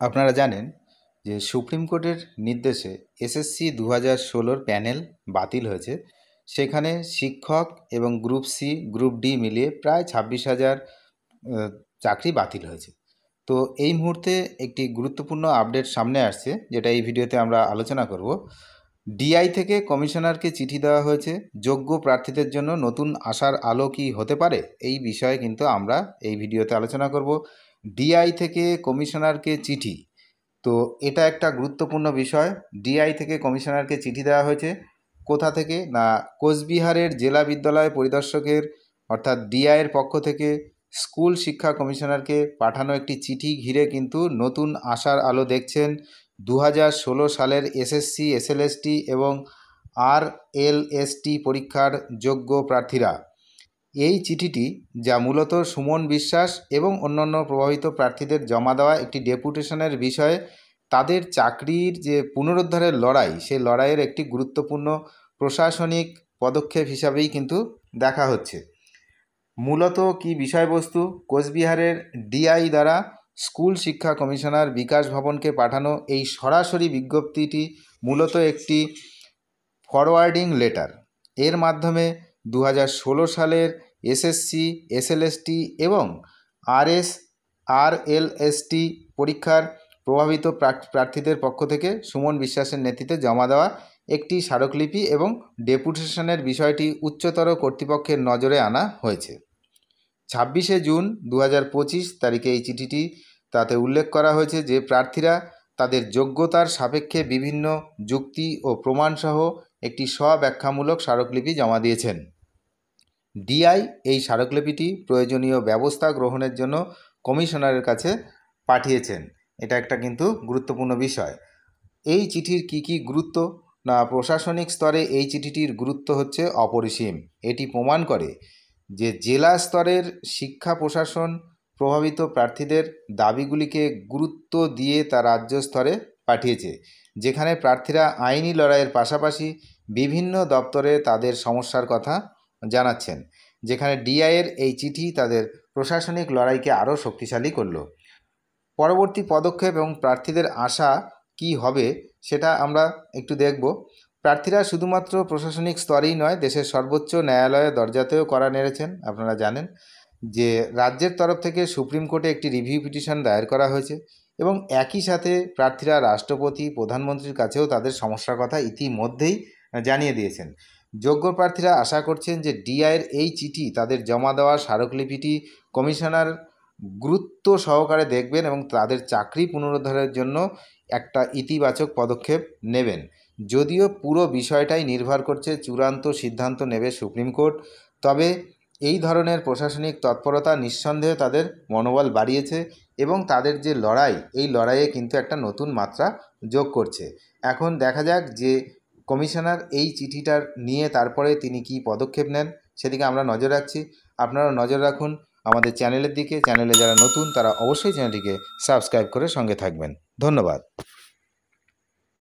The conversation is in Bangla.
আপনারা জানেন যে সুপ্রিম কোর্টের নির্দেশে এসএসসি 2016 প্যানেল বাতিল হয়েছে। সেখানে শিক্ষক এবং গ্রুপ সি গ্রুপ ডি মিলিয়ে প্রায় 26,000 চাকরি বাতিল হয়েছে। তো এই মুহূর্তে একটি গুরুত্বপূর্ণ আপডেট সামনে আসছে, যেটা এই ভিডিওতে আমরা আলোচনা করব। ডিআই থেকে কমিশনারকে চিঠি দেওয়া হয়েছে, যোগ্য প্রার্থীদের জন্য নতুন আশার আলো কি হতে পারে, এই বিষয়ে কিন্তু আমরা এই ভিডিওতে আলোচনা করব। ডিআই থেকে কমিশনারকে চিঠি, তো এটা একটা গুরুত্বপূর্ণ বিষয়। ডিআই থেকে কমিশনারকে চিঠি দেওয়া হয়েছে কোথা থেকে না, কোচবিহারের জেলা বিদ্যালয় পরিদর্শকের অর্থাৎ ডিআইয়ের পক্ষ থেকে স্কুল শিক্ষা কমিশনারকে পাঠানো একটি চিঠি ঘিরে কিন্তু নতুন আশার আলো দেখছেন 2016 সালের এসএসসি এসএলএসটি এবং আরএলএসটি পরীক্ষার যোগ্য প্রার্থীরা। এই চিঠিটি, যা মূলত সুমন বিশ্বাস এবং অন্যান্য প্রভাবিত প্রার্থীদের জমা দেওয়া একটি ডেপুটেশনের বিষয়ে তাদের চাকরির যে পুনরুদ্ধারের লড়াই, সেই লড়াইয়ের একটি গুরুত্বপূর্ণ প্রশাসনিক পদক্ষেপ হিসাবেই কিন্তু দেখা হচ্ছে। মূলত কি বিষয়বস্তু, কোচবিহারের ডিআই দ্বারা স্কুল শিক্ষা কমিশনার বিকাশ ভবনকে পাঠানো এই সরাসরি বিজ্ঞপ্তিটি মূলত একটি ফরওয়ার্ডিং লেটার। এর মাধ্যমে 2016 সালের এসএসসি এসএলএসটি এবং আরএলএসটি পরীক্ষার প্রভাবিত প্রার্থীদের পক্ষ থেকে সুমন বিশ্বাসের নেতৃত্বে জমা দেওয়া একটি স্মারকলিপি এবং ডেপুটেশনের বিষয়টি উচ্চতর কর্তৃপক্ষের নজরে আনা হয়েছে। 26শে জুন 2025 তারিখে এই চিঠিটি তাতে উল্লেখ করা হয়েছে যে প্রার্থীরা তাদের যোগ্যতার সাপেক্ষে বিভিন্ন যুক্তি ও প্রমাণসহ একটি স্বব্যাখ্যামূলক স্মারকলিপি জমা দিয়েছেন। ডিআই এই স্মারকলিপিটি প্রয়োজনীয় ব্যবস্থা গ্রহণের জন্য কমিশনারের কাছে পাঠিয়েছেন। এটা একটা কিন্তু গুরুত্বপূর্ণ বিষয়। এই চিঠির কি গুরুত্ব না, প্রশাসনিক স্তরে এই চিঠিটির গুরুত্ব হচ্ছে অপরিসীম। এটি প্রমাণ করে যে জেলা স্তরের শিক্ষা প্রশাসন প্রভাবিত প্রার্থীদের দাবিগুলিকে গুরুত্ব দিয়ে তা রাজ্য স্তরে পাঠিয়েছে, যেখানে প্রার্থীরা আইনি লড়াইয়ের পাশাপাশি বিভিন্ন দপ্তরে তাদের সমস্যার কথা জানাচ্ছেন। যেখানে ডিআইয়ের এই চিঠি তাদের প্রশাসনিক লড়াইকে আরও শক্তিশালী করল। পরবর্তী পদক্ষেপ এবং প্রার্থীদের আশা কি হবে সেটা আমরা একটু দেখব। প্রার্থীরা শুধুমাত্র প্রশাসনিক স্তরেই নয়, দেশের সর্বোচ্চ ন্যায়ালয়ের দরজাতেও কড়া নেড়েছেন। আপনারা জানেন যে রাজ্যের তরফ থেকে সুপ্রিম কোর্টে একটি রিভিউ পিটিশন দায়ের করা হয়েছে এবং একই সাথে প্রার্থীরা রাষ্ট্রপতি প্রধানমন্ত্রীর কাছেও তাদের সমস্যার কথা ইতিমধ্যেই জানিয়ে দিয়েছেন। যোগ্য প্রার্থীরা আশা করছেন যে ডিআইয়ের এই চিঠি, তাদের জমা দেওয়া স্মারকলিপিটি কমিশনার গুরুত্ব সহকারে দেখবেন এবং তাদের চাকরি পুনরুদ্ধারের জন্য একটা ইতিবাচক পদক্ষেপ নেবেন। যদিও পুরো বিষয়টাই নির্ভর করছে, চূড়ান্ত সিদ্ধান্ত নেবে সুপ্রিম কোর্ট, তবে এই ধরনের প্রশাসনিক তৎপরতা নিঃসন্দেহে তাদের মনোবল বাড়িয়েছে এবং তাদের যে লড়াই, এই লড়াইয়ে কিন্তু একটা নতুন মাত্রা যোগ করছে। এখন দেখা যাক যে কমিশনার এই চিঠিটার নিয়ে তারপরে তিনি কি পদক্ষেপ নেন, সেদিকে আমরা নজর রাখছি। আপনারা নজর রাখুন আমাদের চ্যানেলের দিকে। চ্যানেলে যারা নতুন তারা অবশ্যই চ্যানেলটিকে সাবস্ক্রাইব করে সঙ্গে থাকবেন। ধন্যবাদ।